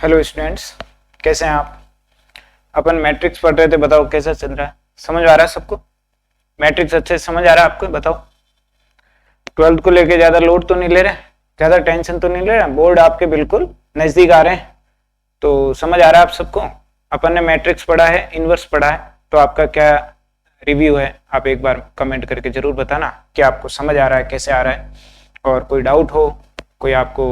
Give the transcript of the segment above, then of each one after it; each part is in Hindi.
हेलो स्टूडेंट्स, कैसे हैं आप। अपन मैट्रिक्स पढ़ रहे थे, बताओ कैसा चल रहा है, समझ आ रहा है सबको। मैट्रिक्स अच्छे से समझ आ रहा है आपको, बताओ। 12th को लेके ज्यादा लोड तो नहीं ले रहे, ज्यादा टेंशन तो नहीं ले रहे, बोर्ड आपके बिल्कुल नजदीक आ रहे हैं, तो समझ आ रहा है आप सबको। अपन ने मैट्रिक्स पढ़ा है, इनवर्स पढ़ा है, तो आपका क्या रिव्यू है आप एक बार कमेंट करके जरूर बताना कि आपको समझ आ रहा है, कैसे आ रहा है, और कोई डाउट हो, कोई आपको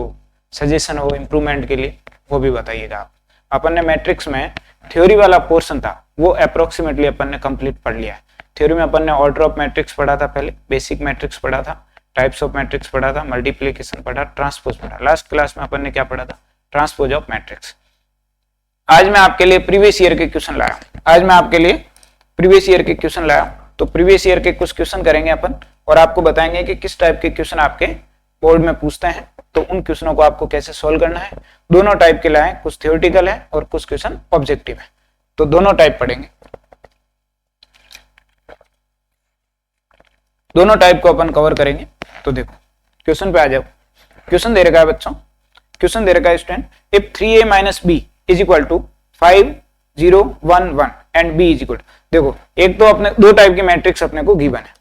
सजेशन हो इम्प्रूवमेंट के लिए, वो भी बताइएगा आप। अपन ने मैट्रिक्स में थ्योरी वाला पोर्शन था, वो अप्रोक्सीमेटली अपन ने कंप्लीट पढ़ लिया है। थ्योरी में अपन ने ऑर्डर ऑफ मैट्रिक्स पढ़ा था, पहले बेसिक मैट्रिक्स पढ़ा था, टाइप्स ऑफ मैट्रिक्स पढ़ा था, मल्टीप्लिकेशन पढ़ा, ट्रांसपोज पढ़ा। लास्ट क्लास में अपन ने क्या पढ़ा था, ट्रांसपोज ऑफ मैट्रिक्स। आज मैं आपके लिए प्रीवियस ईयर के क्वेश्चन लाया तो प्रीवियस ईयर के कुछ क्वेश्चन करेंगे अपन, और आपको बताएंगे कि किस टाइप के क्वेश्चन आपके बोर्ड में पूछते हैं, तो उन क्वेश्चनों को आपको कैसे सॉल्व करना है। दोनों टाइप के लाए, कुछ थ्योरेटिकल है और कुछ क्वेश्चन ऑब्जेक्टिव है, तो दोनों टाइप पढ़ेंगे। दोनों टाइप को अपन कवर करेंगे। तो देखो क्वेश्चन पे आ जाओ। क्वेश्चन दे रखा है बच्चों, क्वेश्चन दे रखा है student, if 3a minus B is equal to 5 0 1 1 and b is equal. देखो एक तो अपने दो टाइप की मैट्रिक्स अपने को गिवन है,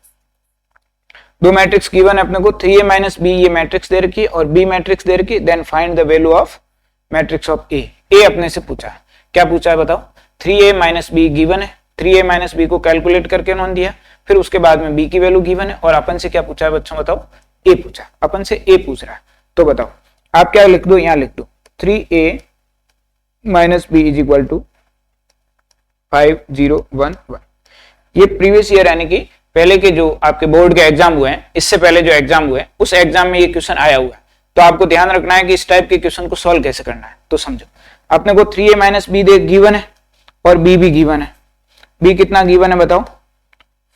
दो मैट्रिक्स गिवन है अपने को, 3a माइनस बी ये मैट्रिक्स दे रखी है और b मैट्रिक्स दे रखी है। Then find the value of matrix of a। a अपने से पूछा है, क्या पूछा है बताओ। 3a माइनस बी गिवन है, 3a माइनस बी को कैलकुलेट करके उन्होंने दिया, फिर उसके बाद में b की वैल्यू गिवन है, और अपन से क्या पूछा है बच्चों बताओ, a पूछा, अपन से a पूछ रहा है। तो बताओ आप क्या लिख दो, यहां लिख दो 3a minus B is equal to 5 0 1 1। ये प्रीवियस ईयर यानी कि पहले के जो आपके बोर्ड के एग्जाम हुए हैं, इससे पहले जो एग्जाम हुए उस एग्जाम में ये क्वेश्चन आया हुआ है। तो आपको ध्यान रखना है कि इस टाइप के क्वेश्चन को सॉल्व कैसे करना है। तो समझो, अपने को 3a माइनस बी गिवन है और b भी गिवन है। b कितना गिवन है बताओ,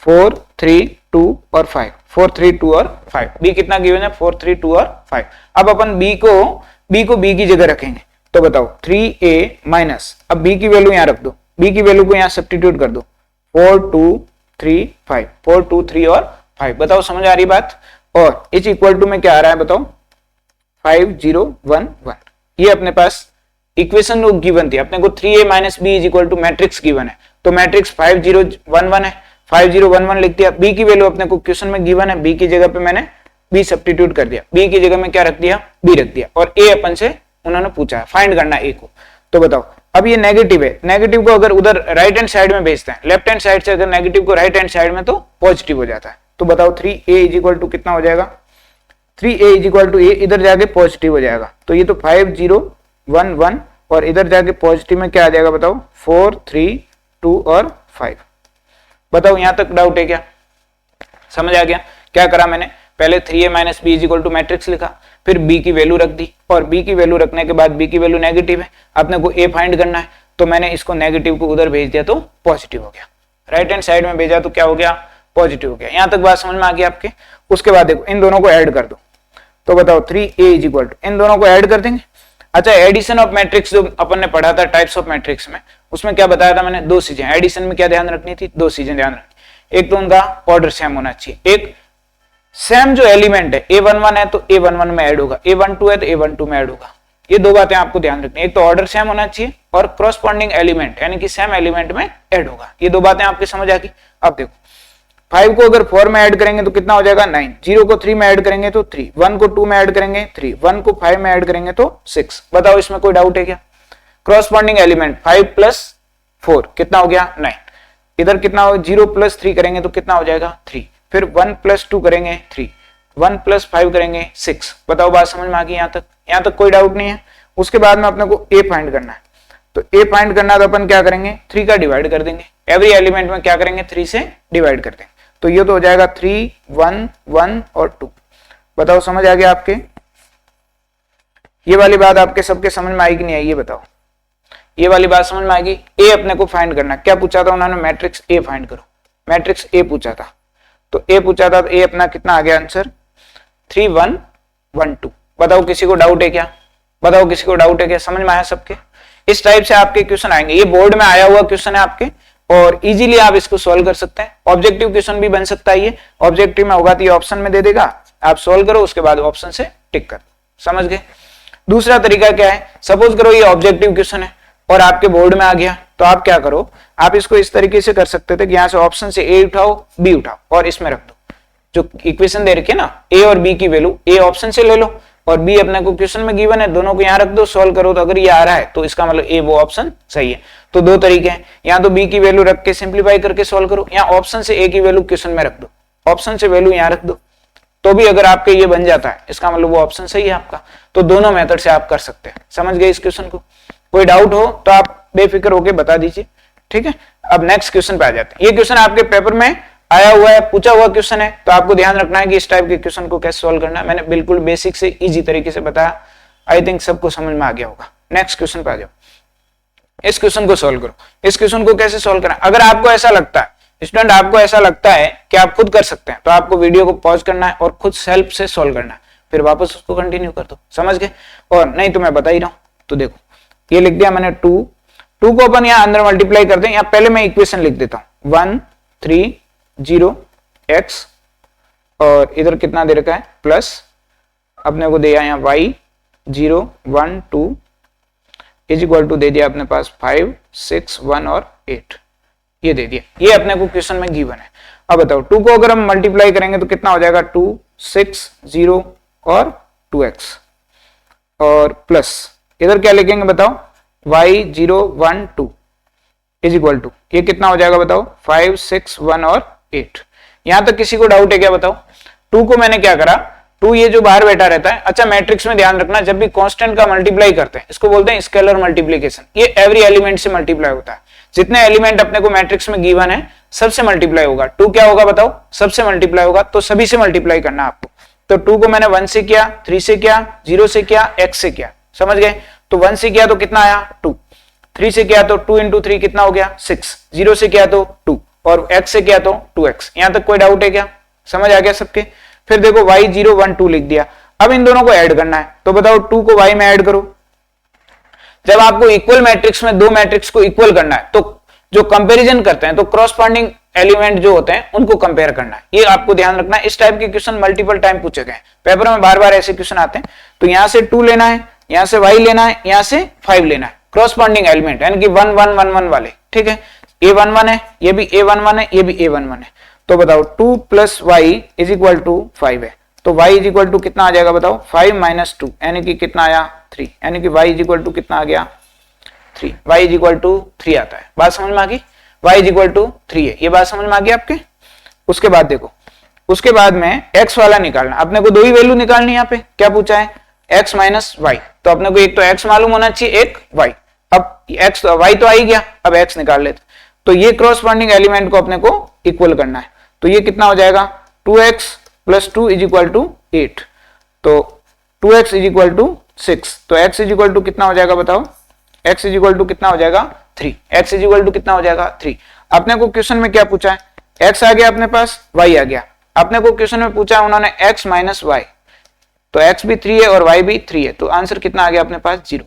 4 3 2 और 5, 4 3 2 और 5। b कितना गिवन है, 4 3 2 और 5। अब अपन b को b की जगह रखेंगे, तो बताओ 3a माइनस, अब b की वैल्यू यहाँ रख दो, b की वैल्यू को यहाँ सब्स्टिट्यूट कर दो, 4 2 3 5, 4 2 3 और 5। बताओ समझ आ रही बात। और इज इक्वल टू में क्या आ रहा है बताओ, 5 0 1 1। ये अपने पास इक्वेशन गिवन थी, अपने को 3a minus B is equal to matrix given है, तो मैट्रिक्स 5 0 1 1 है, 5 0 1 1 लिख दिया। b की वैल्यू अपने को क्वेश्चन में गिवन है, b की जगह पे मैंने b सब्स्टिट्यूट कर दिया, b की जगह में क्या रख दिया, b रख दिया, और a अपन से उन्होंने पूछा है फाइंड करना a को। तो बताओ अब ये नेगेटिव है, नेगेटिव को अगर उधर राइट हैंड साइड में भेजते हैं, लेफ्ट हैंड साइड से अगर नेगेटिव को राइट हैंड साइड में, तो पॉजिटिव हो जाता है। तो बताओ 3a इज इक्वल टू कितना हो जाएगा, 3a is equal to a, इधर जाके पॉजिटिव हो जाएगा, तो ये तो 5 0 1 1, और इधर जाके पॉजिटिव में क्या आ जाएगा बताओ, 4 3 2 और 5। बताओ यहां तक डाउट है क्या, समझ आ गया। क्या करा मैंने, पहले 3a minus B is equal to matrix लिखा, फिर b की वैल्यू रख दी, और b की वैल्यू रखने के बाद b की वैल्यू नेगेटिव है, अपने को a फाइंड करना है, तो मैंने इसको नेगेटिव को उधर भेज दिया तो पॉजिटिव हो गया, राइट हैंड साइड में भेजा तो क्या हो गया, पॉजिटिव हो गया। यहां तक बात समझ में आ गई आपके। उसके बाद देखो इन दोनों को ऐड कर दो, तो बताओ 3a इज इक्वल टू, इन दोनों को ऐड कर देंगे। अच्छा, एडिशन ऑफ मैट्रिक्स जो अपन ने पढ़ा था टाइप्स ऑफ मैट्रिक्स में, उसमें क्या बताया था मैंने, दो चीजें एडिशन में क्या ध्यान रखनी थी, दो चीजें ध्यान रखनी। एक तो उनका ऑर्डर सेम होना चाहिए, एक सेम जो एलिमेंट है a11 है तो a11 में ऐड होगा, a12 है तो a12 में ऐड होगा। ये दो बातें आपको ध्यान रखनी है, एक तो ऑर्डर सेम होना चाहिए और करस्पॉन्डिंग एलिमेंट यानी कि सेम एलिमेंट में ऐड होगा। ये दो बातें आपकी समझ आ गई। अब देखो 5 को अगर 4 में ऐड करेंगे तो कितना हो जाएगा 9, 0 को 3 में ऐड करेंगे तो 3, 1 को 2 में ऐड करेंगे 3, 1 को 5 में ऐड करेंगे तो 6। बताओ इसमें कोई डाउट है क्या। करस्पॉन्डिंग एलिमेंट 5 प्लस 4 कितना हो गया 9, इधर कितना हो 0 प्लस 3 करेंगे तो कितना हो जाएगा 3, फिर 1 प्लस 2 करेंगे 3, 1 प्लस 5 करेंगे 6। बताओ बात समझ में आ गई, यहाँ तक कोई डाउट नहीं है। उसके बाद में अपने को a फाइंड करना है, तो a फाइंड करना है तो अपन क्या करेंगे 3 का डिवाइड कर देंगे, एवरी एलिमेंट में क्या करेंगे 3 से डिवाइड कर देंगे, तो ये तो हो जाएगा 3 1 1 और 2। बताओ समझ आ गया आपके, ये वाली बात आपके सबके समझ में आई कि नहीं आई, ये बताओ। ये वाली बात समझ में आएगी। a अपने को फाइंड करना, क्या पूछा था उन्होंने, मैट्रिक्स a फाइंड करो, मैट्रिक्स a पूछा था, तो a पूछा था, तो a अपना कितना आ गया आंसर 3 1 1 2। बताओ किसी को डाउट है क्या, बताओ किसी को डाउट है क्या, समझ में आया सबके। इस टाइप से आपके क्वेश्चन आएंगे, ये बोर्ड में आया हुआ क्वेश्चन है आपके, और इजीली आप इसको सॉल्व कर सकते हैं। ऑब्जेक्टिव क्वेश्चन भी बन सकता है, ये ऑब्जेक्टिव में होगा तो ये ऑप्शन में दे देगा, आप सॉल्व करो, उसके बाद ऑप्शन से टिक कर, समझ गए। दूसरा तरीका क्या है, सपोज करो ये ऑब्जेक्टिव क्वेश्चन है और आपके बोर्ड में आ गया, तो आप क्या करो, आप इसको इस तरीके से कर सकते थे कि यहां से ऑप्शन से ए उठाओ, बी उठाओ और इसमें रख दो। जो इक्वेशन दे रखी है ना, ए और बी की वैल्यू, ए ऑप्शन से ले लो और बी अपने को क्वेश्चन में गिवन है, दोनों को यहाँ रख दो, सॉल्व करो, तो अगर ये आ रहा है तो इसका मतलब ए वो ऑप्शन सही है। तो दो तरीके हैं, यहाँ तो बी की वैल्यू रख के सिंप्लीफाई करके सॉल्व करो, यहाँ ऑप्शन से ए की वैल्यू क्वेश्चन में रख दो, ऑप्शन से वैल्यू यहाँ रख दो, तो भी अगर आपके ये बन जाता है, इसका मतलब वो ऑप्शन सही है आपका। तो दोनों मेथड से आप कर सकते हैं। समझ गए इस क्वेश्चन को? कोई डाउट हो तो आप बेफिक्र होकर बता दीजिए, ठीक है। अब नेक्स्ट क्वेश्चन पे आ जाते हैं। ये क्वेश्चन आपके पेपर में आया हुआ है, पूछा हुआ क्वेश्चन है, तो आपको ध्यान रखना है कि इस टाइप के क्वेश्चन को कैसे सॉल्व करना है। मैंने बिल्कुल बेसिक से इजी तरीके से बताया, आई थिंक सबको समझ में आ गया होगा। नेक्स्ट क्वेश्चन पे आ जाओ, इस क्वेश्चन को सॉल्व करो। इस क्वेश्चन को कैसे सॉल्व करना है, अगर आपको ऐसा लगता है स्टूडेंट, आपको ऐसा लगता है कि आप खुद कर सकते हैं, तो आपको वीडियो को पॉज करना है और खुद सेल्फ से सॉल्व करना है, फिर वापस उसको कंटिन्यू कर दो। समझ गए? और नहीं तो मैं बता ही रहा हूं। तो देखो ये लिख दिया मैंने 2 को अपन यहाँ अंदर मल्टीप्लाई करते हैं। यहाँ पहले मैं इक्वेशन लिख देता हूं 1 3 0 x और इधर कितना दे रखा है प्लस, अपने को दिया यहाँ y 0 1 2 इज इक्वल टू दे दिया अपने पास 5 6 1 और 8, ये दे दिया। ये अपने को क्वेश्चन में गिवन है। अब बताओ 2 को अगर हम मल्टीप्लाई करेंगे तो कितना हो जाएगा 2 6 0 और 2x और प्लस इधर क्या लिखेंगे बताओ y 0 1 2 इज इक्वल टू, ये कितना हो जाएगा बताओ 5 6 1 और 8। यहां तक किसी को डाउट है क्या बताओ? 2 को मैंने क्या करा, 2 ये जो बाहर बैठा रहता है, अच्छा मैट्रिक्स में ध्यान रखना, जब भी कांस्टेंट का मल्टीप्लाई करते हैं इसको बोलते हैं स्केलर मल्टीप्लिकेशन। ये एवरी एलिमेंट से मल्टीप्लाई होता है, जितने एलिमेंट अपने को मैट्रिक्स में गिवन है सबसे मल्टीप्लाई होगा। 2 क्या होगा बताओ? सबसे मल्टीप्लाई होगा, तो सभी से मल्टीप्लाई करना आपको। तो 2 को मैंने 1 से किया, 3 से किया, 0 से किया, x से किया। समझ गए? तो 1 से किया तो कितना आया 2, 3 से किया तो 2 इंटू 3 कितना हो गया 6, 0 से किया तो 2 और x से किया तो 2x। यहां तक कोई डाउट है क्या? समझ आ गया सबके? फिर देखो y 0 1 2 लिख दिया। अब इन दोनों को ऐड करना है, तो बताओ 2 को y में ऐड करो। जब आपको इक्वल मैट्रिक्स में दो मैट्रिक्स को इक्वल करना है, तो जो कंपैरिजन करते हैं तो क्रॉसपॉन्डिंग एलिमेंट जो होते हैं उनको कंपेयर करना है। ये आपको ध्यान रखना है। इस टाइप के क्वेश्चन मल्टीपल टाइम पूछे गए, पेपर में बार बार ऐसे क्वेश्चन आते हैं। तो यहां से 2 लेना है, यहां से y लेना है, यहां से 5 लेना है, क्रॉसपॉन्डिंग एलिमेंट यानी कि 1 1 1 1 वाले, ठीक है। a11 है, ये भी a11 है, ये भी a11 है। तो बताओ 2 plus y is equal to 5 है, तो y इज इक्वल टू कितना आ जाएगा बताओ 5 माइनस 2 यानी कि कितना आया 3, यानी कि y इज इक्वल टू कितना आ गया 3, y इज इक्वल टू 3 आता है। बात समझ में आ गई? y इज इक्वल टू 3 है, ये बात समझ में आ गई आपके? उसके बाद देखो, उसके बाद में x वाला निकालना, अपने को दो ही वैल्यू निकालनी है। यहाँ पे क्या पूछा है x माइनस वाई, तो अपने को एक तो x मालूम होना चाहिए, एक y। अब x y तो आ ही गया, अब x निकाल लेते। तो ये क्रॉसपॉन्डिंग एलिमेंट को अपने को इक्वल करना है, तो ये कितना हो जाएगा 2x plus 2 is equal to 8, तो 2x इज इक्वल टू 6, तो x इज इक्वल टू कितना हो जाएगा बताओ, x इज इक्वल टू कितना हो जाएगा 3, x इज इक्वल टू कितना हो जाएगा 3। अपने को क्वेश्चन में क्या पूछा है, x आ गया अपने पास, y आ गया। अपने को क्वेश्चन में पूछा है उन्होंने x माइनस वाई, तो x भी 3 है और y भी 3 है, तो आंसर कितना आ गया अपने पास 0।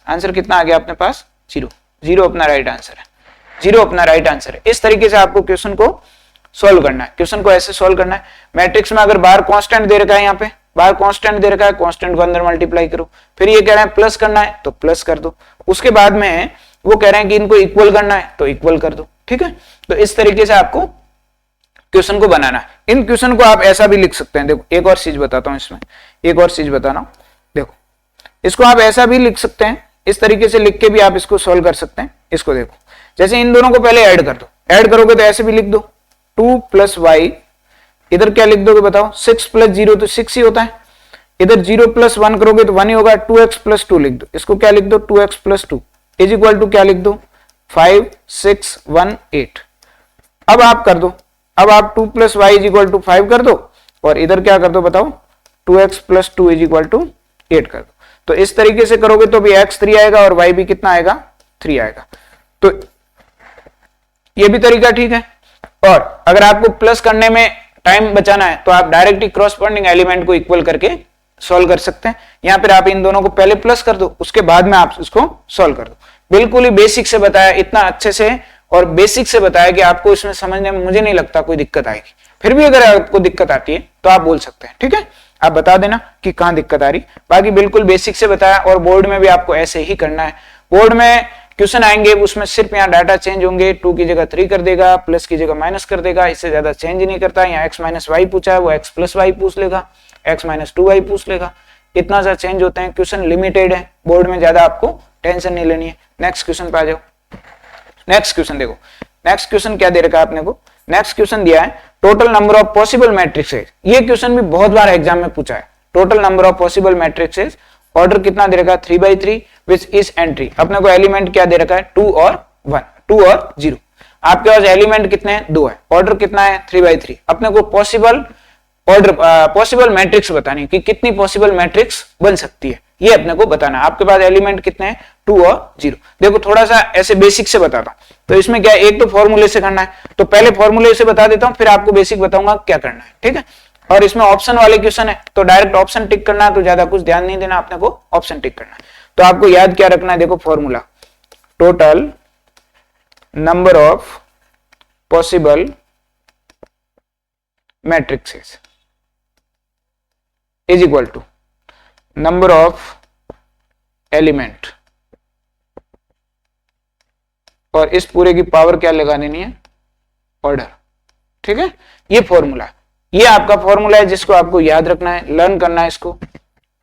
आंसर कितना आ गया अपने पास 0, 0 अपना राइट आंसर है, 0 अपना राइट आंसर है। इस तरीके से आपको क्वेश्चन को सॉल्व करना है। क्वेश्चन को ऐसे सॉल्व करना है। मैट्रिक्स में अगर बाहर कांस्टेंट दे रखा है, यहाँ पे बाहर कांस्टेंट दे रखा है, कांस्टेंट को अंदर मल्टीप्लाई करो। फिर ये कह रहे हैं प्लस करना है तो प्लस कर दो। उसके बाद में वो कह रहे हैं कि इनको इक्वल करना है तो इक्वल कर दो, ठीक है। तो इस तरीके से आपको क्वेश्चन को बनाना है। इन क्वेश्चन को आप ऐसा भी लिख सकते हैं, देखो एक और चीज बताता हूं, इसमें एक और चीज बताना हूं। देखो इसको आप ऐसा भी लिख सकते हैं, इस तरीके से लिख के भी आप इसको सॉल्व कर सकते हैं। इसको देखो, जैसे इन दोनों को पहले ऐड कर दो, ऐड करोगे तो ऐसे भी लिख दो 2 प्लस वाई, इधर क्या लिख दोगे बताओ 6 प्लस 0 तो 6 ही होता है, इधर 0 प्लस 1 करोगे तो 1 ही होगा, 2x प्लस 2 लिख दो। इसको क्या लिख दो 2x plus 2 is equal to क्या लिख दो 5 6 1 8। अब आप कर दो, अब आप 2 plus Y is equal to 5 कर दो और इधर क्या कर दो बताओ 2x plus 2 is equal to 8 कर दो। तो इस तरीके से करोगे तो भी x 3 आएगा और y भी कितना आएगा 3 आएगा। तो ये भी तरीका ठीक है। और अगर आपको प्लस करने में टाइम बचाना है तो आप डायरेक्टली क्रॉसपॉन्डिंग एलिमेंट को इक्वल करके सॉल्व कर सकते हैं। यहां पर आप इन दोनों को पहले प्लस कर दो, उसके बाद में आप इसको सॉल्व कर दो। बिल्कुल ही बेसिक से बताया, इतना अच्छे से और बेसिक से बताया कि आपको इसमें समझने में मुझे नहीं लगता कोई दिक्कत आएगी। फिर भी अगर आपको दिक्कत आती है तो आप बोल सकते हैं, ठीक है। आप बता देना कि कहाँ दिक्कत आ रही। बाकी बिल्कुल बेसिक से बताया, और बोर्ड में भी आपको ऐसे ही करना है। बोर्ड में क्वेश्चन आएंगे, उसमें सिर्फ यहाँ डाटा चेंज होंगे, 2 की जगह 3 कर देगा, प्लस की जगह माइनस कर देगा, इससे ज्यादा चेंज नहीं करता। यहाँ x माइनस वाई पूछा है, वो x प्लस वाई पूछ लेगा, x माइनस 2y पूछ लेगा, इतना सा चेंज होते हैं। क्वेश्चन लिमिटेड है, बोर्ड में ज्यादा आपको टेंशन नहीं लेनी है। नेक्स्ट क्वेश्चन पे आ जाओ। नेक्स्ट क्वेश्चन देखो, नेक्स्ट क्वेश्चन क्या दे रखा है आपने को, नेक्स्ट क्वेश्चन दिया है total number of possible matrixes. ये क्वेश्चन भी बहुत बार एग्जाम में पूछा है। Total number of possible matrixes, order कितना दे रखा है 3/3 विच इज एंट्री। अपने को एलिमेंट क्या दे रखा है 2 और 1, 2 और 0। आपके पास एलिमेंट कितने हैं 2 है, ऑर्डर कितना है 3/3। अपने को पॉसिबल ऑर्डर पॉसिबल मैट्रिक्स बतानी कि कितनी पॉसिबल मैट्रिक्स बन सकती है, ये अपने को बताना है। आपके पास एलिमेंट कितने हैं 2 और 0। देखो थोड़ा सा ऐसे बेसिक से बताता हूं, तो इसमें क्या है, एक तो फॉर्मूले से करना है, तो पहले फॉर्मूले से बता देता हूं, फिर आपको बेसिक बताऊंगा क्या करना है, ठीक है। और इसमें ऑप्शन वाले क्वेश्चन है, तो डायरेक्ट ऑप्शन टिक करना है, तो ज्यादा कुछ ध्यान नहीं देना, आपने को ऑप्शन टिक करना है। तो आपको याद क्या रखना है, देखो formula, total number of possible matrices is equal to number of element, और इस पूरे की पावर क्या लगा देनी है, ऑर्डर, ठीक है। ये फॉर्मूला, ये आपका फॉर्मूला है जिसको आपको याद रखना है, लर्न करना है इसको।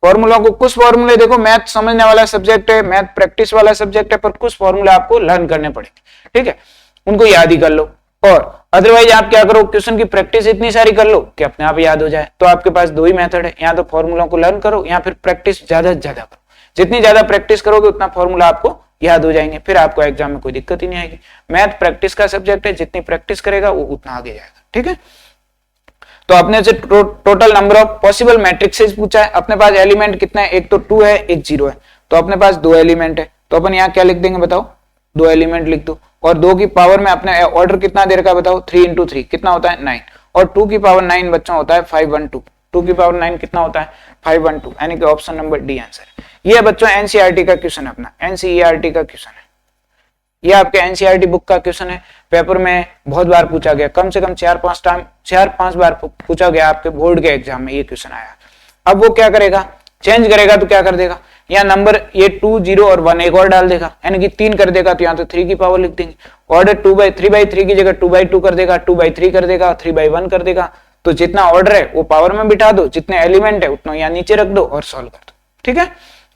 फॉर्मूला को, कुछ फॉर्मूले देखो मैथ समझने वाला सब्जेक्ट है, मैथ प्रैक्टिस वाला सब्जेक्ट है, पर कुछ फॉर्मूला आपको लर्न करने पड़ेंगे, ठीक है, उनको याद ही कर लो। और अदरवाइज आप क्या करो, क्वेश्चन की प्रैक्टिस इतनी सारी कर लो कि अपने आप याद हो जाए। तो आपके पास दो ही मेथड है, या तो फॉर्मूला को लर्न करो या फिर प्रैक्टिस ज्यादा से ज्यादा करो। जितनी ज्यादा प्रैक्टिस करोगे उतना फॉर्मूला आपको याद हो जाएंगे, फिर आपको एग्जाम में कोई दिक्कत ही नहीं आएगी। मैथ प्रैक्टिस का सब्जेक्ट है, जितनी प्रैक्टिस करेगा वो उतना आगे जाएगा, ठीक है। तो अपने से total number of possible matrixes पूछा है, अपने पास एलिमेंट कितना है, एक तो 2 है, एक 0 है, तो अपने पास 2 एलिमेंट है, तो अपन यहाँ क्या लिख देंगे बताओ, 2 एलिमेंट लिख दो। और 2 की पावर में अपने ऑर्डर कितना दे रखा है बताओ, 3 into 3 कितना होता है 9, और 2 की पावर 9 बच्चों होता है 512। 2 की पावर 9 कितना होता है 512, यानी कि ऑप्शन नंबर डी आंसर। ये बच्चों एनसीईआरटी का क्वेश्चन है, अपना एनसीईआरटी का क्वेश्चन है, ये आपके एनसीईआरटी बुक का क्वेश्चन है। पेपर में बहुत बार पूछा गया, कम से कम 4-5 बार पूछा गया आपके बोर्ड के एग्जाम में, ये क्वेश्चन आया। अब वो क्या करेगा, चेंज करेगा, तो क्या कर देगा, यहाँ नंबर ये 2, 0 और 1 एक और डाल देगा, यानी कि 3 कर देगा, तो यहाँ तो 3 की पावर लिख देंगे। ऑर्डर 3/3 की जगह 2/2 कर देगा, 2/3 कर देगा, 3/1 कर देगा। तो जितना ऑर्डर है वो पावर में बिठा दो, जितने एलिमेंट है उतना यहाँ नीचे रख दो और सॉल्व कर दो, ठीक है।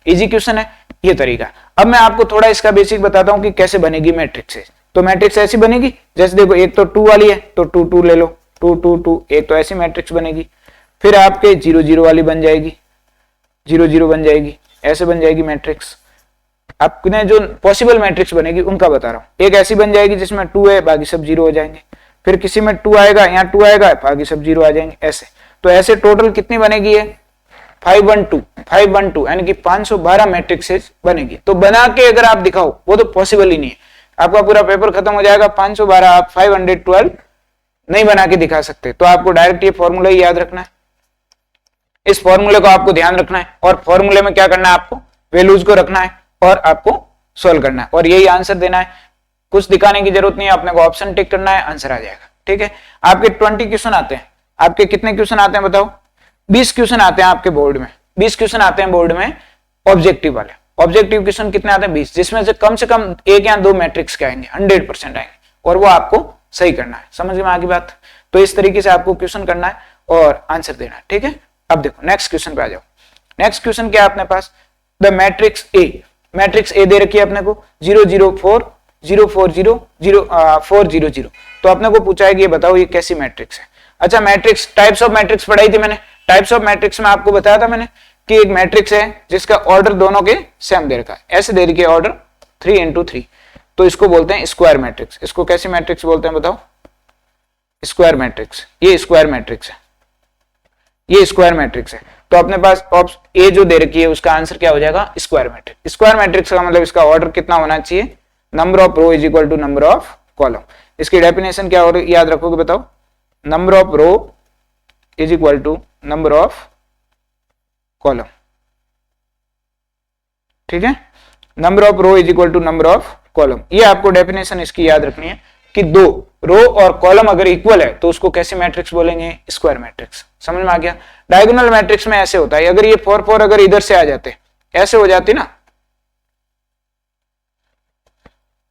इजी क्वेश्चन है, ये तरीका। अब मैं आपको थोड़ा इसका बेसिक बताता हूँ कि कैसे बनेगी मैट्रिक्स। तो मैट्रिक्स ऐसी बनेगी, जैसे देखो एक तो 2 वाली है, तो 2 2 ले लो, 2 2 2, एक तो ऐसी मैट्रिक्स बनेगी। फिर आपके 0 0 वाली बन जाएगी, 0 0 बन जाएगी, ऐसे बन जाएगी मैट्रिक्स। आपने जो पॉसिबल मैट्रिक्स बनेगी उनका बता रहा हूँ। एक ऐसी बन जाएगी जिसमें 2 है, बाकी सब 0 हो जाएंगे। फिर किसी में 2 आएगा, यहाँ 2 आएगा, बाकी सब 0 आ जाएंगे, ऐसे। तो ऐसे टोटल कितनी बनेगी है 512, यानी कि 512 मैट्रिक्सेस बनेगी। तो बना के अगर आप दिखाओ वो तो पॉसिबल ही नहीं है, आपका पूरा पेपर खत्म हो जाएगा। 512 आप 512 नहीं बना के दिखा सकते, तो आपको डायरेक्ट ये फॉर्मूला ही याद रखना है, इस फॉर्मूले को आपको ध्यान रखना है, और फॉर्मूले में क्या करना है, आपको वैल्यूज को रखना है और आपको सोल्व करना है, और यही आंसर देना है। कुछ दिखाने की जरूरत नहीं है, अपने को ऑप्शन टिक करना है, आंसर आ जाएगा, ठीक है। आपके 20 क्वेश्चन आते हैं, आपके कितने क्वेश्चन आते हैं बताओ, 20 क्वेश्चन आते हैं आपके बोर्ड में, 20 क्वेश्चन आते हैं बोर्ड में ऑब्जेक्टिव वाले। ऑब्जेक्टिव क्वेश्चन कितने आते हैं 20, जिसमें से कम 1 या 2 मैट्रिक्स के आएंगे, 100% आएंगे, और वो आपको सही करना है। समझ में आ गई बात। तो इस तरीके से आपको क्वेश्चन करना है और आंसर देना है, ठीक है। अब देखो नेक्स्ट क्वेश्चन पे आ जाओ। नेक्स्ट क्वेश्चन क्या है अपने पास, the matrix A. Matrix A दे रखी है अपने को 0 0 4 0 4 0 0 4 0 0। तो अपने को पूछा है कि ये बताओ ये कैसी मैट्रिक्स है। अच्छा, मैट्रिक्स, टाइप्स ऑफ मैट्रिक्स पढ़ाई थी मैंने। टाइप्स ऑफ मैट्रिक्स में आपको बताया था मैंने कि एक मैट्रिक्स है जिसका ऑर्डर दोनों के सेम दे रखा है, ऐसे दे रखी है ऑर्डर 3 into 3, तो इसको बोलते हैं स्क्वायर मैट्रिक्स। इसको कैसी मैट्रिक्स बोलते हैं बताओ, स्क्वायर मैट्रिक्स। ये स्क्वायर मैट्रिक्स है, ये स्क्वायर मैट्रिक्स है। तो अपने पास ए जो दे रखी है उसका आंसर क्या हो जाएगा, स्क्वायर मैट्रिक्स। स्क्वायर मैट्रिक्स का मतलब इसका ऑर्डर कितना होना चाहिए, number of row is equal to number of column. इसकी डेफिनेशन क्या हो याद रखोगे बताओ, number of row is equal to number of column, ठीक है। Number of row is equal to number of column, ये आपको डेफिनेशन इसकी याद रखनी है कि 2 रो और कॉलम अगर इक्वल है तो उसको कैसे मैट्रिक्स बोलेंगे? Square matrix. समझ में आ गया? डायगोनल मैट्रिक्स में ऐसे होता है, अगर ये 4 4 अगर इधर से आ जाते, ऐसे हो जाती ना,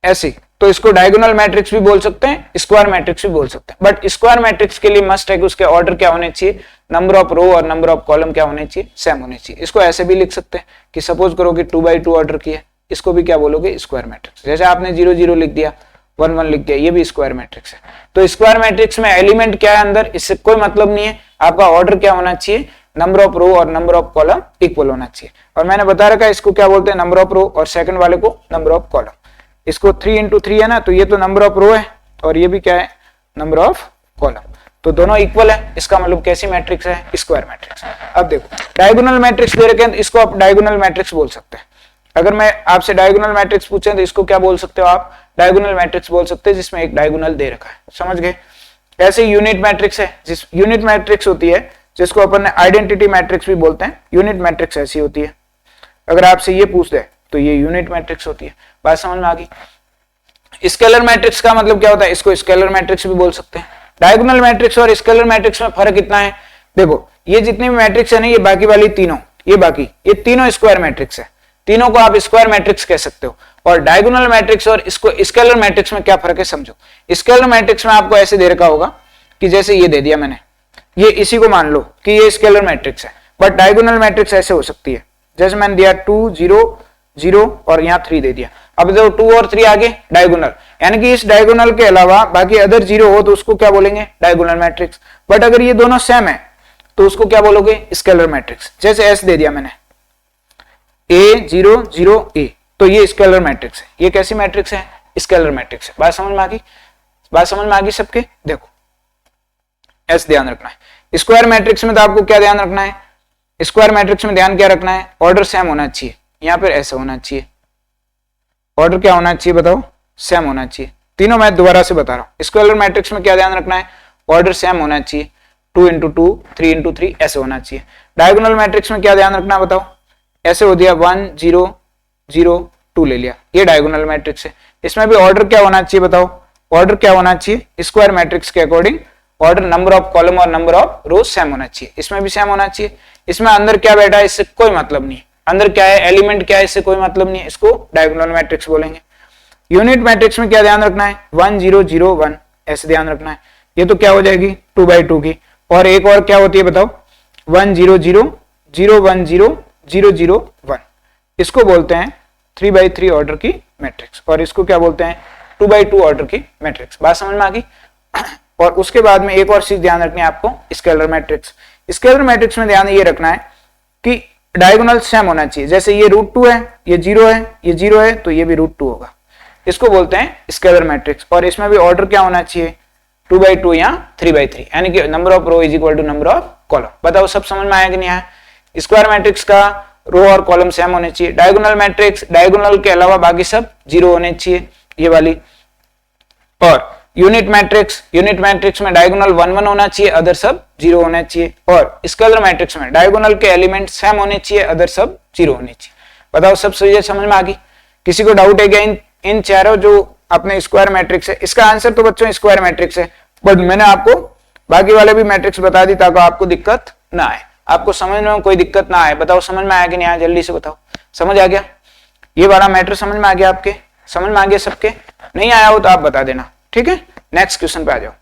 ऐसी, तो इसको डायगोनल मैट्रिक्स भी बोल सकते हैं, स्क्वायर मैट्रिक्स भी बोल सकते हैं। बट स्क्वायर मैट्रिक्स के लिए मस्ट है कि उसके ऑर्डर क्या होने चाहिए, नंबर ऑफ रो और नंबर ऑफ कॉलम क्या होने चाहिए? सेम होने चाहिए। इसको ऐसे भी लिख सकते हैं कि सपोज करो कि 2x2 ऑर्डर की है, इसको भी क्या बोलोगे? Square matrix. जैसे आपने 0 0 लिख दिया, 1 1 लिख दिया, ये भी स्क्वायर मैट्रिक्स है। तो स्क्वायर मैट्रिक्स में एलिमेंट क्या है अंदर, इससे कोई मतलब नहीं है, आपका ऑर्डर क्या होना चाहिए, नंबर ऑफ रो और नंबर ऑफ कॉलम इक्वल होना चाहिए। और मैंने बता रखा है इसको क्या बोलते हैं, नंबर ऑफ रो, और सेकंड वाले को नंबर ऑफ कॉलम। इसको 3 into 3 है ना, तो ये तो नंबर ऑफ रो है और ये भी क्या है, नंबर ऑफ कॉलम, तो दोनों इक्वल है, इसका मतलब कैसी मैट्रिक्स है? Square matrix. अब देखो डायगोनल मैट्रिक्स दे रखे हैं, तो इसको आप डायगोनल मैट्रिक्स बोल सकते हैं। अगर मैं आपसे डायगोनल मैट्रिक्स पूछें तो इसको क्या बोल सकते हो आप? डायगोनल मैट्रिक्स बोल सकते हैं जिसमें एक डायगोनल दे रखा है। समझ गए? ऐसे यूनिट मैट्रिक्स है, जिस यूनिट मैट्रिक्स होती है जिसको अपन आइडेंटिटी मैट्रिक्स भी बोलते हैं, यूनिट मैट्रिक्स ऐसी होती है। अगर आपसे ये पूछ दे तो ये यूनिट मैट्रिक्स होती है। बात समझ में आ गई? स्केलर मैट्रिक्स का मतलब क्या होता है? इसको स्केलर मैट्रिक्स भी बोल सकते हैं। डायगोनल मैट्रिक्स और स्केलर मैट्रिक्स में फर्क इतना है, देखो ये जितनी भी मैट्रिक्स है ना, ये बाकी वाली तीनों, ये तीनों स्क्वायर मैट्रिक्स है, तीनों को आप स्क्वायर मैट्रिक्स कह सकते हो। और डायगोनल मैट्रिक्स और इसको स्केलर मैट्रिक्स में क्या फर्क है समझो। स्केलर मैट्रिक्स में आपको ऐसे दे रखा होगा कि जैसे ये दे दिया मैंने, ये इसी को मान लो कि ये स्केलर मैट्रिक्स है। बट डायगोनल मैट्रिक्स ऐसे हो सकती है, जैसे मैंने दिया 2 0 0 और यहाँ 3 दे दिया। अब जो 2 और 3 आगे डायगोनल, यानी कि इस डायगोनल के अलावा बाकी अदर 0 हो तो उसको क्या बोलेंगे? Diagonal matrix. बट अगर ये दोनों सेम है तो उसको क्या बोलोगे? Scalar matrix. जैसे ऐसे दे दिया मैंने A 0 0 A, तो ये स्केलर मैट्रिक्स है। ये कैसी मैट्रिक्स है? स्केलर मैट्रिक्स है। बात समझ में आ गई? बात समझ में आ गई सबके? देखो ऐसे ध्यान रखना है। स्क्वायर मैट्रिक्स में तो आपको क्या ध्यान रखना है? स्क्वायर मैट्रिक्स में ध्यान क्या रखना है? ऑर्डर सेम होना चाहिए। यहाँ पर ऐसा होना चाहिए, ऑर्डर क्या होना चाहिए बताओ? सेम होना चाहिए। तीनों मैं दोबारा से बता रहा हूँ। स्केलर मैट्रिक्स में क्या ध्यान रखना है? ऑर्डर सेम होना चाहिए, 2 into 2 3 into 3 ऐसे होना चाहिए। डायगोनल मैट्रिक्स में क्या ध्यान रखना है बताओ? ऐसे हो दिया 1 0 0 2 ले लिया, ये डायगोनल मैट्रिक्स है। इसमें भी ऑर्डर क्या होना चाहिए बताओ? ऑर्डर क्या होना चाहिए? स्क्वायर मैट्रिक्स के according order, number of column और नंबर ऑफ रो सेम होना चाहिए। इसमें भी सेम होना चाहिए। इसमें अंदर क्या बैठा है इससे कोई मतलब नहीं, अंदर क्या है, एलिमेंट क्या है, इससे कोई मतलब नहीं है, इसको डायगोनल मैट्रिक्स बोलेंगे। यूनिट मैट्रिक्स में क्या ध्यान रखना है? 1 0 0 1 ऐसे ध्यान रखना है। ये तो क्या हो जाएगी 2/2 की। और एक और क्या होती है बताओ? 1 0 0 0 1 0 0 0 1, इसको बोलते हैं 3/3 ऑर्डर की मैट्रिक्स, और इसको क्या बोलते हैं? 2/2 ऑर्डर की मैट्रिक्स। बात समझ में आ गई? और उसके बाद में एक और चीज ध्यान रखनी है आपको, स्केलर मैट्रिक्स। स्केलर मैट्रिक्स में ध्यान ये रखना है कि डायगोनल सेम होना चाहिए। जैसे ये √2 है, ये 0 है, ये 0 है, तो ये भी √2 होगा। इसको बोलते हैं स्केलर मैट्रिक्स। और इसमें भी ऑर्डर क्या होना चाहिए? 2/2 या 3/3, यानी कि number of row is equal to number of column. बताओ सब समझ में आया कि नहीं आया? स्क्वायर मैट्रिक्स का रो और कॉलम सेम होने चाहिए। डायगोनल मैट्रिक्स, डायगोनल के अलावा बाकी सब 0 होने चाहिए, ये वाली। और यूनिट मैट्रिक्स में डायगोनल 1 1 होना चाहिए, अदर सब 0 होना चाहिए। और स्केलर मैट्रिक्स में डायगोनल के एलिमेंट सेम होने चाहिए, अदर सब 0 होने चाहिए। बताओ सब चीजें समझ में आ गई? किसी को डाउट है क्या इन चारों जो अपने स्क्वायर मैट्रिक्स है? इसका आंसर तो बच्चों स्क्वायर मैट्रिक्स है, बट मैंने आपको बाकी वाले भी मैट्रिक्स बता दी ताकि आपको दिक्कत ना आए, आपको समझने में कोई दिक्कत ना आए। बताओ समझ में आया कि नहीं आया? जल्दी से बताओ। समझ आ गया? ये वाला मैटर समझ में आ गया आपके? समझ में आ गया सबके? नहीं आया हो तो आप बता देना, ठीक है? नेक्स्ट क्वेश्चन पे आ जाओ।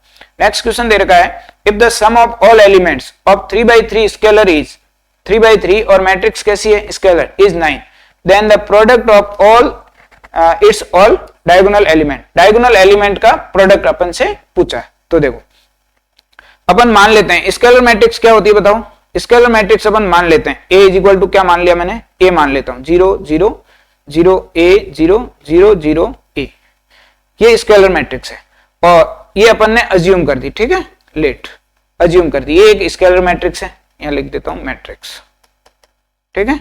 नेक्स्ट क्वेश्चन दे रखा है, if the sum of all elements of 3/3 scalar is 3/3 और मैट्रिक्स कैसी है? Scalar is 9, then the product of all its all diagonal element. Diagonal element का प्रोडक्ट अपन से पूछा है। तो देखो अपन मान लेते हैं स्केलर मैट्रिक्स क्या होती है बताओ? स्केलर मैट्रिक्स अपन मान लेते हैं A इज इक्वल टू क्या मान लिया मैंने? A मान लेता हूं, 0 0 0 A 0 0 0 A, ये स्केलर मैट्रिक्स है। और ये अपन ने अज्यूम कर दी, ठीक है? लेट अज्यूम कर दी, ये एक स्केलर मैट्रिक्स है, यहां लिख देता हूं मैट्रिक्स, ठीक है?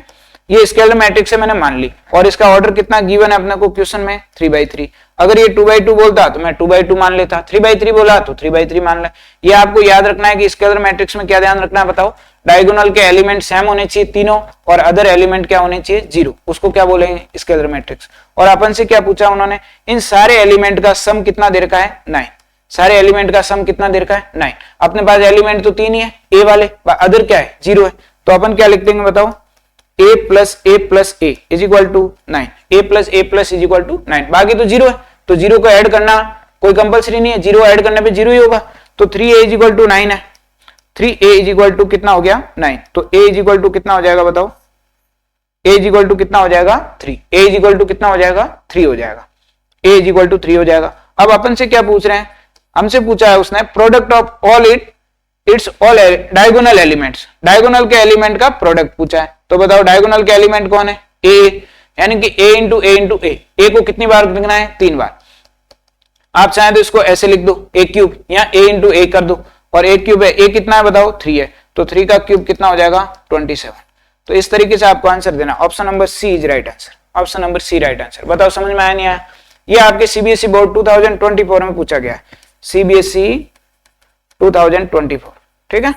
ये स्केलर मैट्रिक्स है, मैंने मान ली। और इसका ऑर्डर कितना गिवन है अपने को क्वेश्चन में? 3/3। अगर ये 2/2 बोलता तो मैं 2/2 मान लेता, 3/3 बोला तो 3/3 मान ले। ये आपको याद रखना है कि स्केलर मैट्रिक्स में क्या ध्यान रखना है बताओ? डायगोनल के एलिमेंट सेम होने चाहिए तीनों, और अदर एलिमेंट क्या होने चाहिए? 0। उसको क्या बोलेंगे? Scalar matrix. और अपन से क्या पूछा उन्होंने? इन सारे एलिमेंट का सम कितना दे रखा है? 9। सारे एलिमेंट का सम कितना दे रखा है 9। अपने पास एलिमेंट तो 3 ही है, ए वाले, अदर क्या है 0 है, तो अपन क्या लिख देंगे बताओ, a plus a is equal to 9, a plus is equal to 9, बाकी तो 0 है, तो 0 को ऐड करना कोई कंपलसरी नहीं है, 0 ऐड करने पे 0 ही होगा, तो 3a इज इक्वल टू 9 है, 3a इज इक्वल टू कितना हो गया 9, तो a इज इक्वल टू कितना हो जाएगा बताओ, a इज इक्वल टू कितना हो जाएगा 3, a इज इक्वल टू कितना हो जाएगा 3 हो जाएगा, a इज इक्वल टू 3 हो जाएगा। अब अपन से क्या पूछ रहे हैं, हमसे पूछा है उसने product of all its all diagonal elements, diagonal के एलिमेंट का प्रोडक्ट पूछा है, तो बताओ डायगोनल के एलिमेंट कौन है a, यानी कि a इंटू a को कितनी बार लिखना है 3 बार। आप चाहें तो इसको ऐसे लिख दो a क्यूब, यहाँ a इंटू a कर दो, और a क्यूब है, a कितना है बताओ 3 है, तो 3 का क्यूब कितना हो जाएगा 27। तो इस तरीके से आपको आंसर देना, option number C is right answer, option number C right answer. बताओ समझ में आया नहीं आया? ये आपके सीबीएसई बोर्ड 2024 में पूछा गया है, सीबीएसई 2024, ठीक है।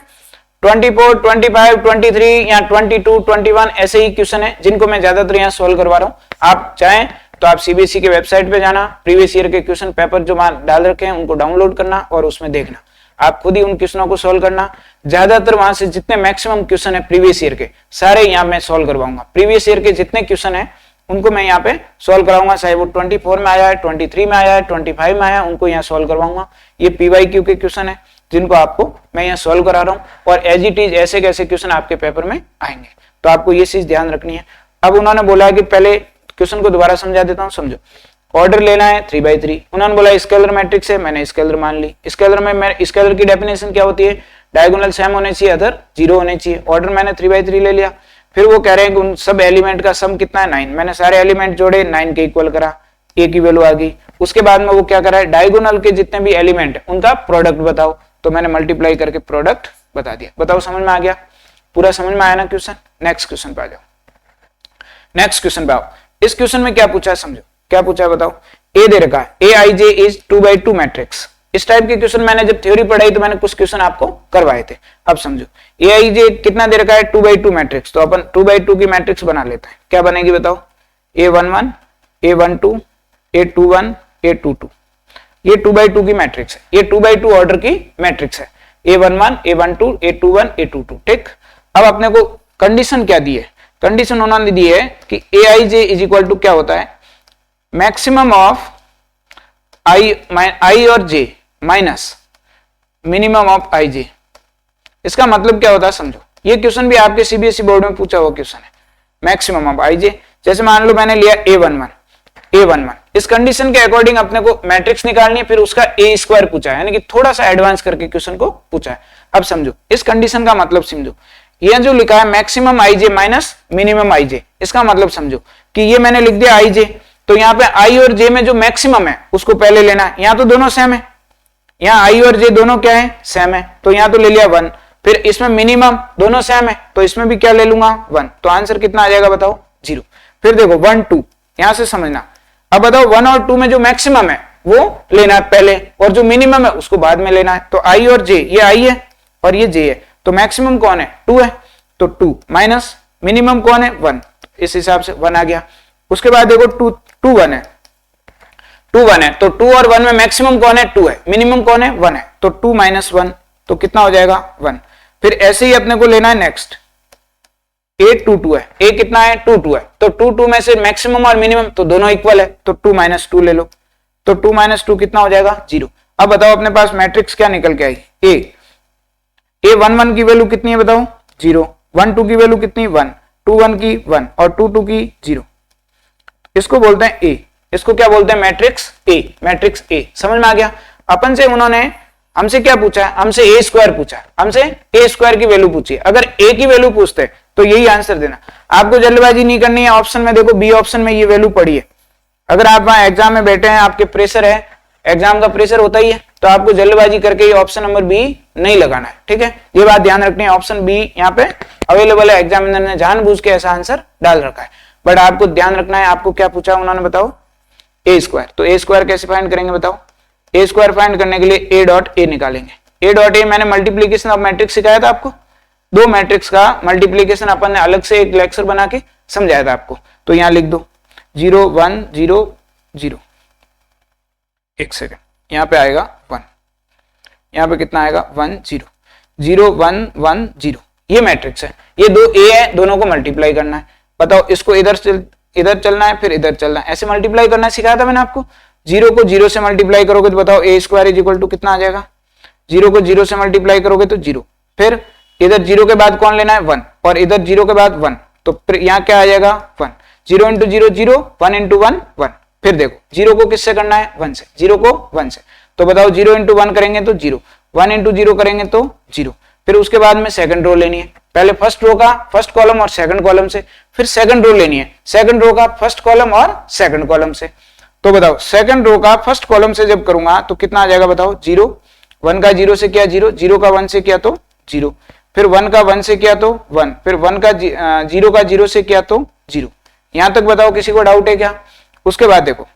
24, 25, 23 या 22, 21 ऐसे ही क्वेश्चन है जिनको मैं ज्यादातर यहाँ सोल्व करवा रहा हूँ। आप चाहें तो आप सीबीएसई के वेबसाइट पे जाना, प्रीवियस ईयर के क्वेश्चन पेपर जो वहां डाल रखे हैं उनको डाउनलोड करना और उसमें देखना, आप खुद ही उन क्वेश्चनों को सोल्व करना। ज्यादातर वहां से जितने मैक्सिमम क्वेश्चन है प्रीवियस ईयर के सारे यहाँ मैं सोल्व करवाऊंगा, प्रीवियस ईयर के जितने क्वेश्चन है उनको मैं यहाँ पे सोल्व कराऊंगा, चाहे वो 24 में आया है, 23 में आया है, 25 में आया है, उनको यहाँ सोल्व करवाऊंगा। ये पीवाईक्यू के क्वेश्चन है जिनको आपको मैं यहाँ सोल्व करा रहा हूँ, और एज इट इज ऐसे कैसे क्वेश्चन आपके पेपर में आएंगे, तो आपको ये चीज ध्यान रखनी है। अब उन्होंने बोला है कि पहले क्वेश्चन को दोबारा समझा देता हूँ, समझो। ऑर्डर लेना है 3/3, उन्होंने बोला स्केलर मैट्रिक्स है, मैंने स्केलर मान ली। स्केलर में स्केलर की डेफिनेशन क्या होती है, डायगोनल सेम होने चाहिए, अदर 0 होने चाहिए। ऑर्डर मैंने 3/3 ले लिया, फिर वो कह रहे हैं कि उन सब एलिमेंट का सम कितना है 9, मैंने सारे एलिमेंट जोड़े 9 के इक्वल करा, a की वैल्यू आ गई। उसके बाद में वो क्या करा है, डायगोनल के जितने भी एलिमेंट है उनका प्रोडक्ट बताओ, तो मैंने मल्टीप्लाई करके प्रोडक्ट बता दिया। बताओ समझ में आ गया, पूरा समझ में आया ना क्वेश्चन? नेक्स्ट क्वेश्चन पे आ जाओ, नेक्स्ट क्वेश्चन पे आओ। इस क्वेश्चन में क्या पूछा है समझो, क्या पूछा है बताओ। ए दे रखा है Aij इज 2/2 मैट्रिक्स। इस टाइप के क्वेश्चन मैंने जब थ्योरी पढ़ाई तो मैंने कुछ क्वेश्चन आपको करवाए थे। अब समझो Aij कितना दे रखा है 2/2 मैट्रिक्स, तो अपन 2/2 की मैट्रिक्स बना लेते हैं। क्या बनेगी बताओ, A11 A12 A21 A22, ये 2/2 की मैट्रिक्स है, ये 2/2 ऑर्डर की मैट्रिक्स है, A11 A12 A21 A22, ठीक। अब अपने को कंडीशन क्या दी है, कंडीशन उन्होंने दी है कि Aij इज इक्वल टू क्या होता है, मैक्सिमम ऑफ i और j minus minimum of ij। इसका मतलब क्या होता है समझो, ये क्वेश्चन भी आपके सीबीएसई बोर्ड में पूछा हुआ क्वेश्चन है। मैक्सिमम ऑफ ij, जैसे मान लो मैंने लिया A11, इस कंडीशन के अकॉर्डिंग अपने को मैट्रिक्स निकालनी है, फिर उसका a स्क्वायर पूछा है, यानी कि थोड़ा सा एडवांस करके क्वेश्चन को पूछा है। अब समझो इस कंडीशन का मतलब समझो, ये जो लिखा है maximum ij minus minimum ij, इसका मतलब समझो कि ये मैंने लिख दिया ij, तो यहाँ पे i और j में जो मैक्सिमम है उसको पहले लेना है। यहाँ तो दोनों सेम है, यहाँ i और j दोनों क्या है सेम है, तो यहाँ तो ले लिया 1। फिर इसमें मिनिमम दोनों सेम है, तो इसमें भी क्या ले लूंगा 1, तो आंसर कितना आ जाएगा बताओ 0। फिर देखो 1 2, यहां से समझना। अब बताओ 1 और 2 में जो मैक्सिमम है वो लेना है पहले, और जो मिनिमम है उसको बाद में लेना है। तो i और j, ये i है और ये j है, तो मैक्सिमम कौन है 2 है, तो 2 माइनस मिनिमम कौन है 1, इस हिसाब से 1 आ गया। उसके बाद देखो 2 1 है, 2 1 है, तो 2 और 1 में मैक्सिमम कौन है 2 है, मिनिमम कौन है 1 है, तो 2 माइनस 1, तो कितना हो जाएगा 1। फिर ऐसे ही अपने को लेना है नेक्स्ट, a 2 2 है, a कितना है 2 2 है, तो 2 2 में से मैक्सिमम और मिनिमम तो दोनों इक्वल है, तो 2 माइनस 2 ले लो, तो 2 माइनस 2 कितना हो जाएगा 0। अब बताओ अपने पास मैट्रिक्स क्या निकल के आई, a 1 1 की वैल्यू कितनी है बताओ 0, 1 2 की वैल्यू कितनी 1, 2 1 की 1 और 2 2 की 0, इसको बोलते हैं a। इसको क्या बोलते हैं मैट्रिक्स a, मैट्रिक्स a। समझ में आ गया। अपन से उन्होंने हमसे क्या पूछा है, हमसे a स्क्वायर पूछा है, हमसे a स्क्वायर की वैल्यू पूछी है। अगर a की वैल्यू पूछते तो यही आंसर देना, आपको जल्दबाजी नहीं करनी है। ऑप्शन में देखो बी ऑप्शन में ये वैल्यू पड़ी है, अगर आप वहां एग्जाम में बैठे हैं, आपके प्रेशर है, एग्जाम का प्रेशर होता ही है, तो आपको जल्दबाजी करके ये ऑप्शन नंबर बी नहीं लगाना है, ठीक है। ये बात ध्यान रखनी है, ऑप्शन बी यहाँ पे अवेलेबल है, एग्जामिनर ने जानबूझ के ऐसा आंसर डाल रखा है, बट आपको ध्यान रखना है। आपको क्या पूछा उन्होंने बताओ ए स्क्वायर, तो ए स्क्वायर कैसे फाइंड करेंगे बताओ। ए स्क्वायर फाइंड करने के लिए ए डॉट ए निकालेंगे। ए डॉट ए मैंने मल्टीप्लीकेशन ऑफ मैट्रिक्स सिखाया था आपको, दो मैट्रिक्स का मल्टीप्लीकेशन अपन ने अलग से एक लेक्चर बना के समझाया था आपको। तो यहां लिख दो 0 1 0 0, एक सेकेंड, यहां पे आएगा 1, यहाँ पे कितना आएगा 1 0 0 1 1 0, ये मैट्रिक्स है, ये दो ए है, दोनों को मल्टीप्लाई करना है। बताओ इसको इधर चलना है फिर इधर चलना है, ऐसे मल्टीप्लाई करना सिखाया था मैंने आपको। 0 को 0 से मल्टीप्लाई करोगे तो बताओ ए स्क्वायर इज इक्वल टू कितना आ जाएगा, 0 को 0 से मल्टीप्लाई करोगे तो 0, फिर इधर 0 के बाद कौन लेना है 1, और इधर 0 के बाद 1, तो फिर यहाँ क्या आ जाएगा 1, 0 इंटू 0 0, 1 इंटू 1 1, फिर देखो 0 को किससे करना है 1 से, 0 को 1 से, तो बताओ 0 इंटू 1 करेंगे तो 0, 1 इंटू 0 करेंगे तो 0, फिर उसके बाद में सेकंड रो लेनी है, पहले फर्स्ट रो का फर्स्ट कॉलम और सेकंड कॉलम से, फिर सेकंड रो लेनी है, सेकंड रो का फर्स्ट कॉलम और सेकंड कॉलम से। तो बताओ सेकंड रो का फर्स्ट कॉलम से जब करूंगा तो कितना आ जाएगा बताओ, 0, 1 का 0 से किया 0, 0 का 1 से किया तो 0, फिर 1 का 1 से किया तो 1, फिर 1 का 0 का 0 से किया तो 0। यहां तक बताओ किसी को डाउट है क्या? उसके बाद देखो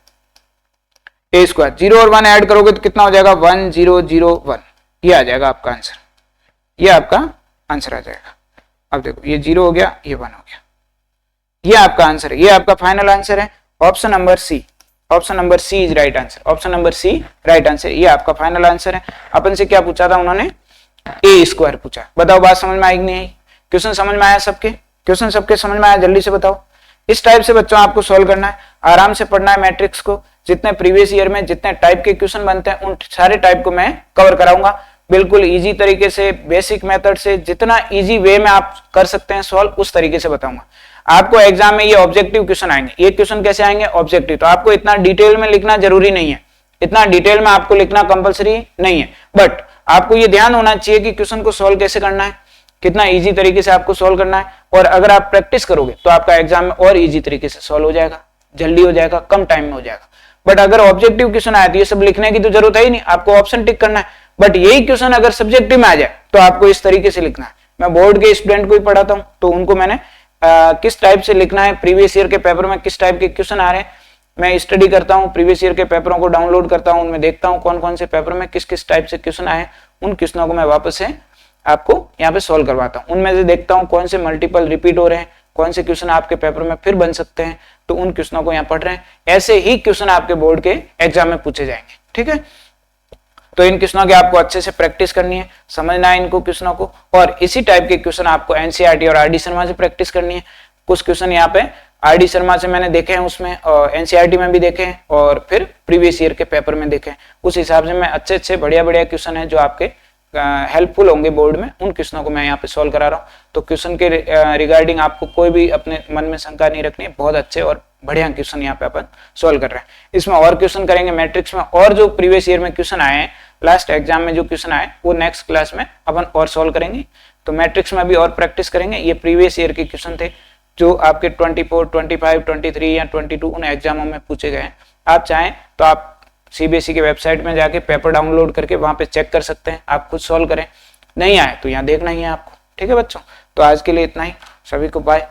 ए स्क्वायर, 0 और 1 ऐड करोगे तो कितना हो जाएगा 1 0 0 1, ये आ जाएगा आपका आंसर, ये आपका आंसर आ जाएगा। अब देखो ये 0 हो गया, ये 1 हो गया, ये आपका आंसर है, ये आपका फाइनल आंसर है। Option number C, option number C is right answer, option number C right answer, ये आपका फाइनल आंसर है। अपन से क्या पूछा था उन्होंने, ए स्क्वायर पूछा। बताओ बात समझ में आई कि नहीं आई? क्वेश्चन समझ में आया सबके? क्वेश्चन सबके समझ में आया? जल्दी से बताओ। इस टाइप से बच्चों आपको सॉल्व करना है, आराम से पढ़ना है मैट्रिक्स को। जितने प्रीवियस ईयर में जितने टाइप के क्वेश्चन बनते हैं उन सारे टाइप को मैं कवर कराऊंगा, बिल्कुल इजी तरीके से, बेसिक मेथड से, जितना इजी वे में आप कर सकते हैं सॉल्व उस तरीके से बताऊंगा। आपको एग्जाम में ये ऑब्जेक्टिव क्वेश्चन आएंगे। ये क्वेश्चन कैसे आएंगे? ऑब्जेक्टिव। तो आपको इतना डिटेल में लिखना जरूरी नहीं है, इतना डिटेल में आपको लिखना कंपलसरी नहीं है, बट आपको ये ध्यान होना चाहिए कि क्वेश्चन को सॉल्व कैसे करना है, कितना इजी तरीके से आपको सॉल्व करना है। और अगर आप प्रैक्टिस करोगे तो आपका एग्जाम में और इजी तरीके से सॉल्व हो जाएगा, जल्दी हो जाएगा, कम टाइम में हो जाएगा। बट अगर ऑब्जेक्टिव क्वेश्चन आए तो ये सब लिखने की तो जरूरत है ही नहीं, आपको ऑप्शन टिक करना है। बट यही क्वेश्चन अगर सब्जेक्टिव में आ जाए तो आपको इस तरीके से लिखना है। मैं बोर्ड के स्टूडेंट को ही पढ़ाता हूं तो उनको मैंने किस टाइप से लिखना है, प्रीवियस ईयर के पेपर में किस टाइप के क्वेश्चन आ रहे हैं, मैं स्टडी करता हूं, प्रीवियस ईयर के पेपरों को डाउनलोड करता हूं, उनमें देखता हूं कौन कौन से पेपर में किस किस टाइप से क्वेश्चन आए, उन क्वेश्चनों को मैं वापस से आपको यहाँ पे सॉल्व करवाता हूँ। उनमें से देखता हूँ कौन से मल्टीपल रिपीट हो रहे हैं, कौन से क्वेश्चन आपके पेपर में फिर बन सकते हैं, तो उन क्वेश्चनों को यहाँ पढ़ रहे हैं। ऐसे ही क्वेश्चन आपके बोर्ड के एग्जाम में पूछे जाएंगे, ठीक है। तो इन क्वेश्चनों की आपको अच्छे से प्रैक्टिस करनी है, समझना है इनको क्वेश्चनों को, और इसी टाइप के क्वेश्चन आपको एनसीईआरटी और आरडी शर्मा से प्रैक्टिस करनी है। कुछ क्वेश्चन यहाँ पे आरडी शर्मा से मैंने देखे हैं, उसमें और एनसीईआरटी में भी देखे हैं, और फिर प्रीवियस ईयर के पेपर में देखे हैं। उस हिसाब से मैं अच्छे बढ़िया क्वेश्चन है जो आपके हेल्पफुल होंगे बोर्ड में, उन क्वेश्चनों को मैं यहाँ पे सॉल्व करा रहा हूँ। तो क्वेश्चन के रिगार्डिंग आपको कोई भी अपने मन में शंका नहीं रखनी है, बहुत अच्छे और बढ़िया क्वेश्चन यहाँ पे अपन सॉल्व कर रहे हैं। इसमें और क्वेश्चन करेंगे मैट्रिक्स में, और जो प्रीवियस ईयर में क्वेश्चन आए हैं, लास्ट एग्जाम में जो क्वेश्चन आए वो नेक्स्ट क्लास में अपन और सॉल्व करेंगे। तो मैट्रिक्स में भी और प्रैक्टिस करेंगे। ये प्रीवियस ईयर के क्वेश्चन थे जो आपके 24, 25, 23 या 22 उन एग्जामों में पूछे गए हैं। आप चाहें तो आप सीबीएसई के वेबसाइट में जाके पेपर डाउनलोड करके वहां पे चेक कर सकते हैं, आप खुद सॉल्व करें। नहीं आए तो यहाँ देखना ही है आपको, ठीक है बच्चों। तो आज के लिए इतना ही, सभी को बाय।